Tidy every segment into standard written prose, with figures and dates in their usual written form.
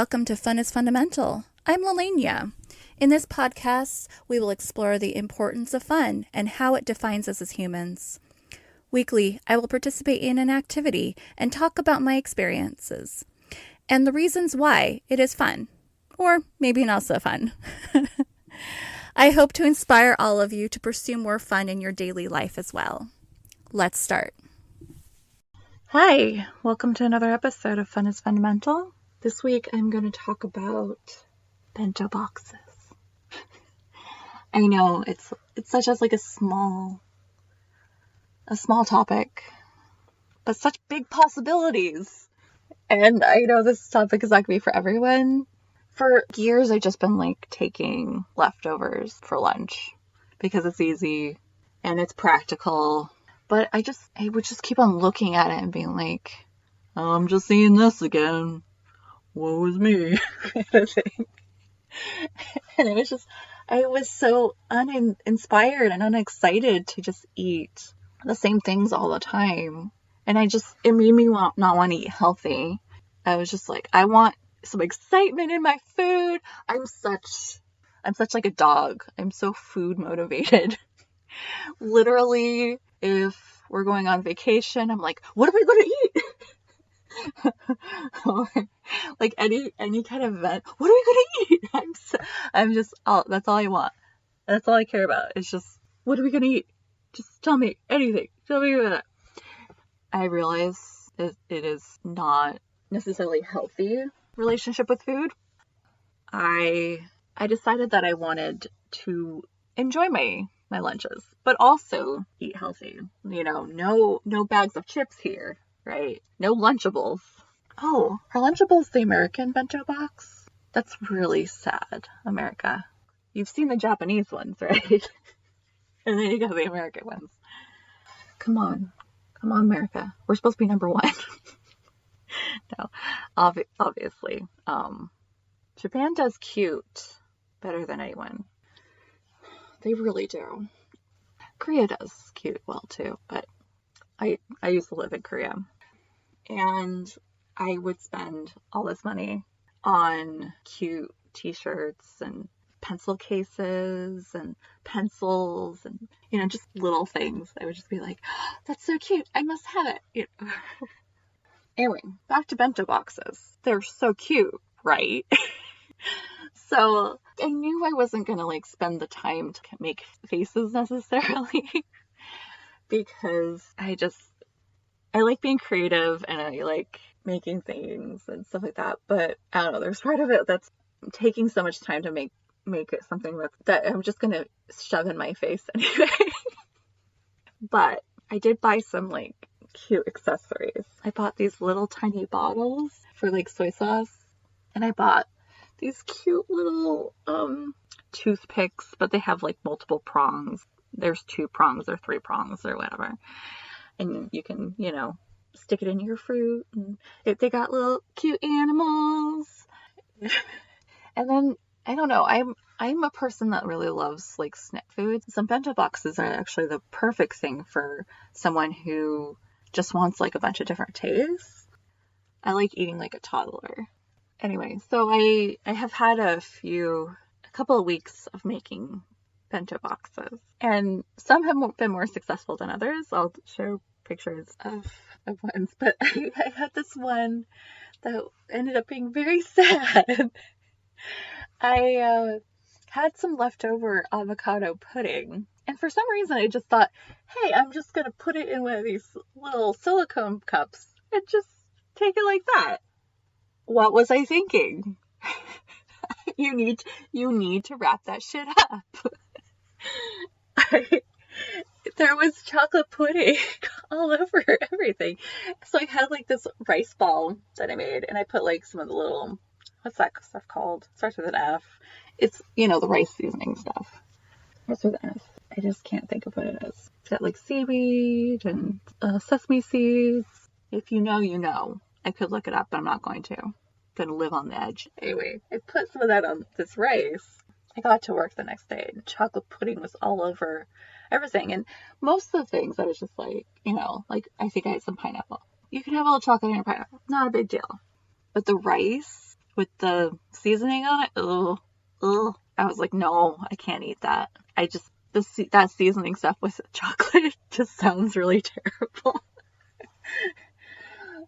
Welcome to Fun is Fundamental. I'm Lalania. In this podcast, we will explore the importance of fun and how it defines us as humans. Weekly, I will participate in an activity and talk about my experiences and the reasons why it is fun, or maybe not so fun. I hope to inspire all of you to pursue more fun in your daily life as well. Let's start. Hi, welcome to another episode of Fun is Fundamental. This week I'm going to talk about bento boxes. I know it's such as like a small topic, but such big possibilities. And I know this topic is not going to be for everyone. For years I've just been like taking leftovers for lunch because it's easy and it's practical. But I would just keep on looking at it and being like, oh, I'm just seeing this again. Woe is me, kind of thing. And I was so uninspired and unexcited to just eat the same things all the time. And it made me not want to eat healthy. I was just like, I want some excitement in my food. I'm such like a dog. I'm so food motivated. Literally, if we're going on vacation, I'm like, what are we going to eat? Or like any kind of event, what are we going to eat? That's all I want. That's all I care about. It's just, what are we going to eat? Just tell me anything. Tell me about it. I realize it is not necessarily healthy relationship with food. I decided that I wanted to enjoy my lunches, but also eat healthy. No bags of chips here. Right? No Lunchables. Oh, are Lunchables the American bento box? That's really sad, America. You've seen the Japanese ones, right? And then you got the American ones. Come on, America. We're supposed to be number one. No, obviously. Japan does cute better than anyone. They really do. Korea does cute well too, but I used to live in Korea, and I would spend all this money on cute t-shirts and pencil cases and pencils and, just little things. I would just be like, oh, that's so cute. I must have it. Anyway, back to bento boxes. They're so cute, right? So I knew I wasn't going to spend the time to make faces necessarily. Because I like being creative and I like making things and stuff like that. But I don't know, there's part of it that's taking so much time to make it something that I'm just going to shove in my face anyway. But I did buy some cute accessories. I bought these little tiny bottles for soy sauce. And I bought these cute little toothpicks, but they have multiple prongs. There's 2 prongs or 3 prongs or whatever. And you can, stick it in your fruit. And they got little cute animals. And then, I don't know, I'm a person that really loves snack foods. Some bento boxes are actually the perfect thing for someone who just wants a bunch of different tastes. I like eating like a toddler. Anyway, so I have had a couple of weeks of making bento boxes, and some have been more successful than others. I'll show pictures of ones, but I had this one that ended up being very sad. I had some leftover avocado pudding, and for some reason I just thought, hey, I'm just gonna put it in one of these little silicone cups and just take it like that. What was I thinking? You need to wrap that shit up. There was chocolate pudding all over everything. So I had this rice ball that I made, and I put some of the little, what's that stuff called? It starts with an F. It's, the rice seasoning stuff. Starts with an F. I just can't think of what it is. It's got seaweed and sesame seeds. If you know, you know. I could look it up, but I'm not going to. I'm going to live on the edge. Anyway, I put some of that on this rice. I got to work the next day, and chocolate pudding was all over everything. And most of the things, I was just I think I had some pineapple. You can have a little chocolate in your pineapple. Not a big deal. But the rice with the seasoning on it. Ugh. Ugh. I was like, no, I can't eat that. That seasoning stuff with chocolate just sounds really terrible.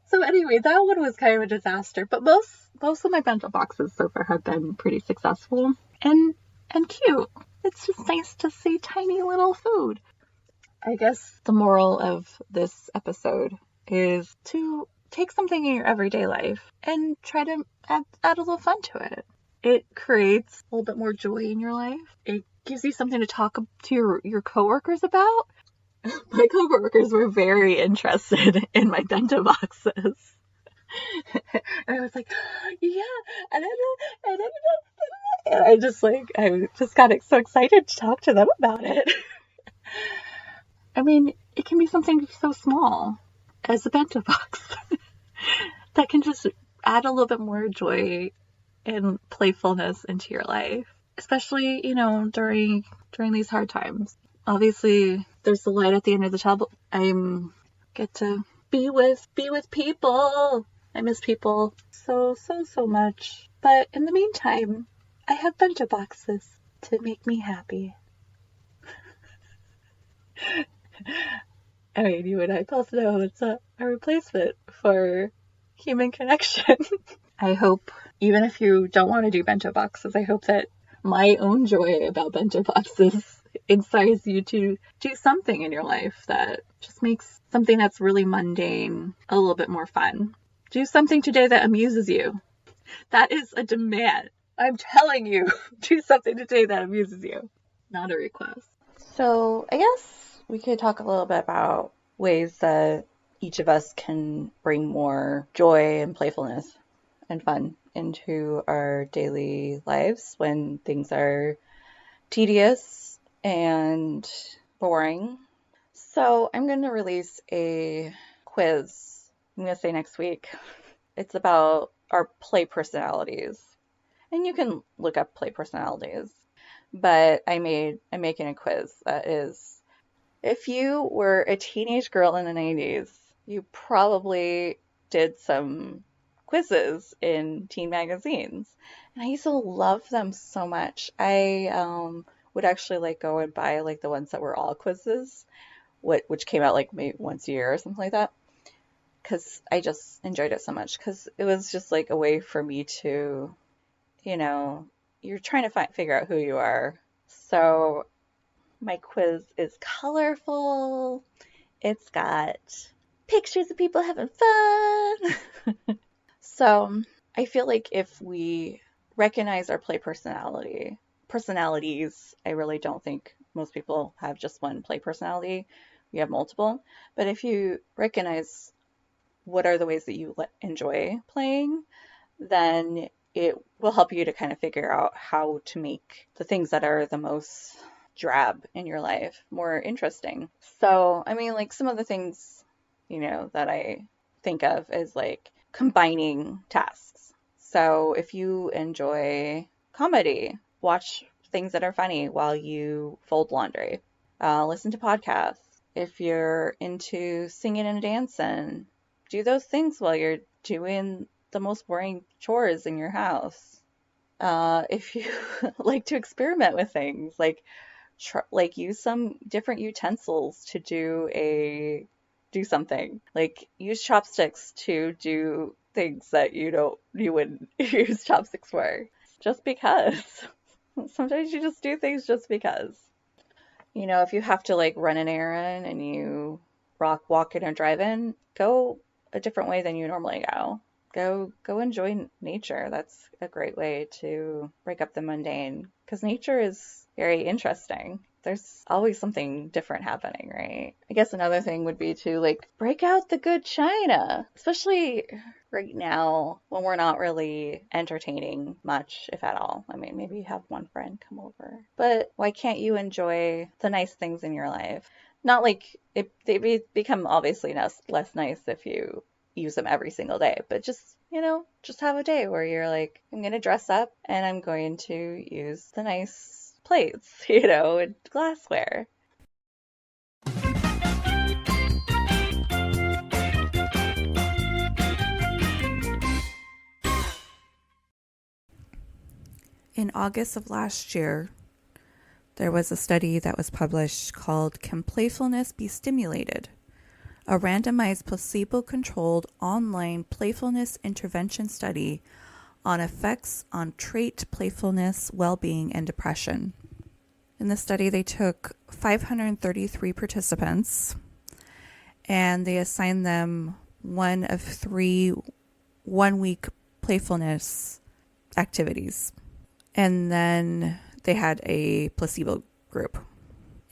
So anyway, that one was kind of a disaster, but most of my bento boxes so far have been pretty successful and cute. It's just nice to see tiny little food. I guess the moral of this episode is to take something in your everyday life and try to add a little fun to it. It creates a little bit more joy in your life. It gives you something to talk to your coworkers about. My coworkers were very interested in my bento boxes. And I was like, yeah, and I just got so excited to talk to them about it. I mean, it can be something so small as a bento box that can just add a little bit more joy and playfulness into your life, especially, during these hard times. Obviously, there's the light at the end of the tunnel. I get to be with people. I miss people so much. But in the meantime, I have bento boxes to make me happy. I mean, you and I both know it's a replacement for human connection. I hope, even if you don't want to do bento boxes, I hope that my own joy about bento boxes inspires you to do something in your life that just makes something that's really mundane a little bit more fun. Do something today that amuses you. That is a demand. I'm telling you, do something today that amuses you. Not a request. So I guess we could talk a little bit about ways that each of us can bring more joy and playfulness and fun into our daily lives when things are tedious and boring. So I'm going to release a quiz. I'm going to say next week. It's about our play personalities. And you can look up play personalities. But I'm making a quiz that is, if you were a teenage girl in the 90s, you probably did some quizzes in teen magazines. And I used to love them so much. I would actually go and buy the ones that were all quizzes, which came out maybe once a year or something like that. Because I just enjoyed it so much. Because it was just a way for me to, you're trying to figure out who you are. So my quiz is colorful. It's got pictures of people having fun. So I feel like if we recognize our play personalities, I really don't think most people have just one play personality. We have multiple. But if you recognize what are the ways that you enjoy playing, then it will help you to kind of figure out how to make the things that are the most drab in your life more interesting. So, I mean, some of the things, that I think of is combining tasks. So if you enjoy comedy, watch things that are funny while you fold laundry. Listen to podcasts. If you're into singing and dancing, do those things while you're doing the most boring chores in your house. If you like to experiment with things, use some different utensils to do something. Use chopsticks to do things that you wouldn't use chopsticks for. Just because. Sometimes you just do things just because. If you have to run an errand and you walk in or drive in, go a different way than you normally go. Go enjoy nature. That's a great way to break up the mundane, because nature is very interesting. There's always something different happening, right? I guess another thing would be to break out the good china, especially right now when we're not really entertaining much, if at all. I mean, maybe you have one friend come over, but why can't you enjoy the nice things in your life? Not they become obviously less nice if you use them every single day, but just have a day where you're I'm going to dress up and I'm going to use the nice plates, and glassware. In August of last year, there was a study that was published called Can Playfulness Be Stimulated? A randomized placebo-controlled online playfulness intervention study on effects on trait playfulness, well-being, and depression. In the study, they took 533 participants and they assigned them one of 3 one-week playfulness activities. And then they had a placebo group.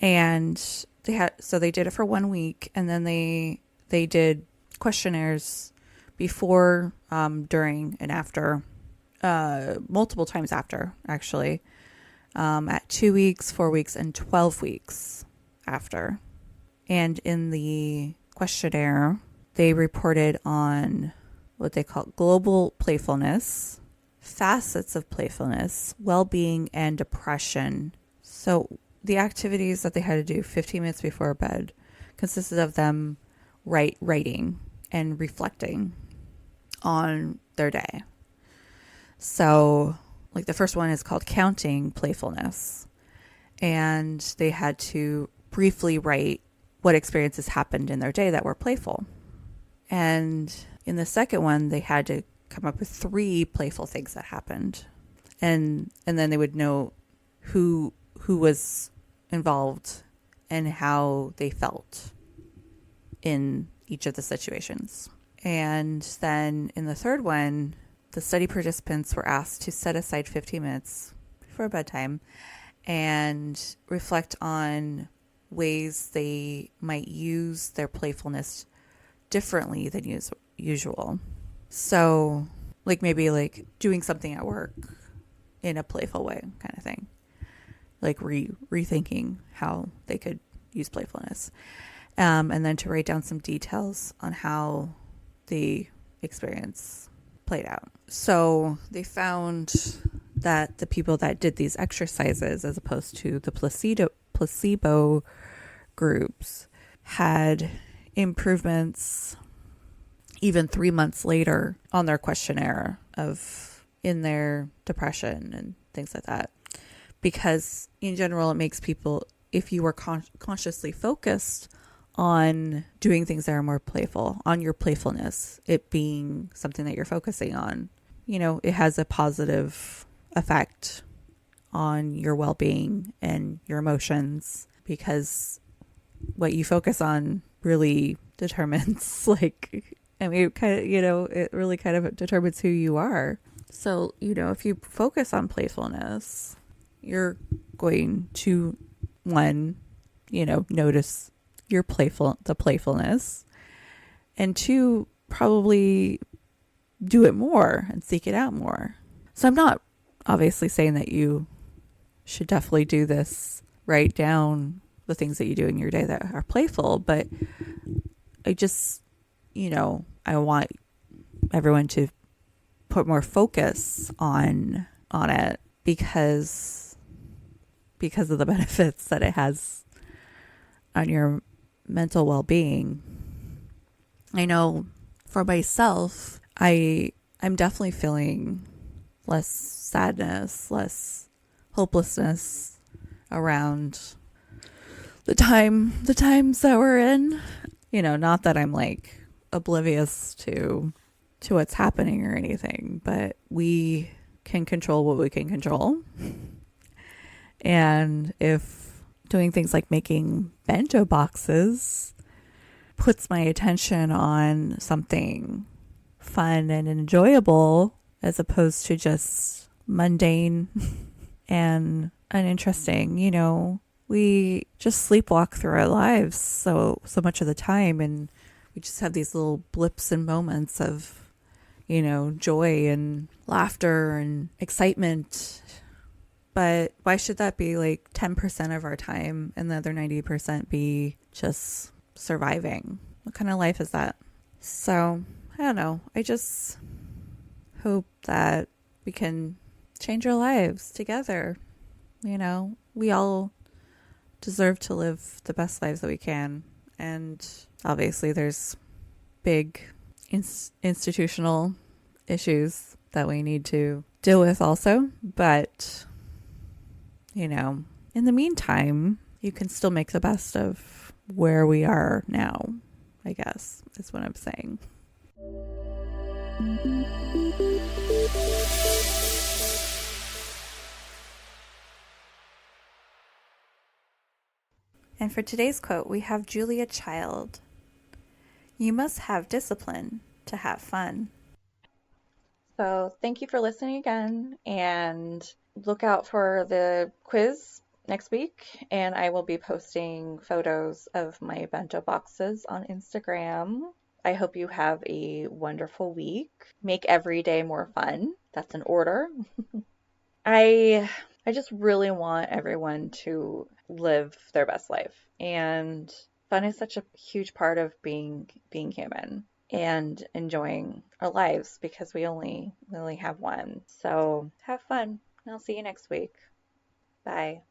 And they did it for 1 week, and then they did questionnaires before, during, and after, multiple times after, actually, at 2 weeks, 4 weeks, and 12 weeks after. And in the questionnaire, they reported on what they call global playfulness, facets of playfulness, well-being, and depression. So the activities that they had to do 15 minutes before bed consisted of them writing and reflecting on their day. So, like, the first one is called counting playfulness. And they had to briefly write what experiences happened in their day that were playful. And in the second one, they had to come up with 3 playful things that happened. And then they would know who was involved and how they felt in each of the situations. And then in the third one, the study participants were asked to set aside 15 minutes before bedtime and reflect on ways they might use their playfulness differently than usual. So, like, maybe like doing something at work in a playful way, kind of thing. Like rethinking how they could use playfulness. And then to write down some details on how the experience played out. So they found that the people that did these exercises, as opposed to the placebo groups, had improvements even 3 months later on their questionnaire in their depression and things like that. Because in general, it makes people, if you are consciously focused on doing things that are more playful, on your playfulness, it being something that you're focusing on, it has a positive effect on your well-being and your emotions, because what you focus on really determines, it really kind of determines who you are. So, if you focus on playfulness, you're going to, one, notice the playfulness, and 2, probably do it more and seek it out more. So I'm not obviously saying that you should definitely do this, write down the things that you do in your day that are playful, but I just, I want everyone to put more focus on it because of the benefits that it has on your mental well-being. I know for myself, I'm definitely feeling less sadness, less hopelessness around the times that we're in. Not that I'm like oblivious to what's happening or anything, but we can control what we can control. And if doing things like making bento boxes puts my attention on something fun and enjoyable as opposed to just mundane and uninteresting, we just sleepwalk through our lives so much of the time, and we just have these little blips and moments of, joy and laughter and excitement. But why should that be like 10% of our time and the other 90% be just surviving? What kind of life is that? So, I don't know. I just hope that we can change our lives together. We all deserve to live the best lives that we can. And obviously there's big institutional issues that we need to deal with also. But, you know, in the meantime, you can still make the best of where we are now, I guess, is what I'm saying. And for today's quote, we have Julia Child. You must have discipline to have fun. So thank you for listening again, and look out for the quiz next week. And I will be posting photos of my bento boxes on Instagram. I hope you have a wonderful week. Make every day more fun. That's an order. I just really want everyone to live their best life. And fun is such a huge part of being human and enjoying our lives, because we only have one. So have fun. I'll see you next week. Bye.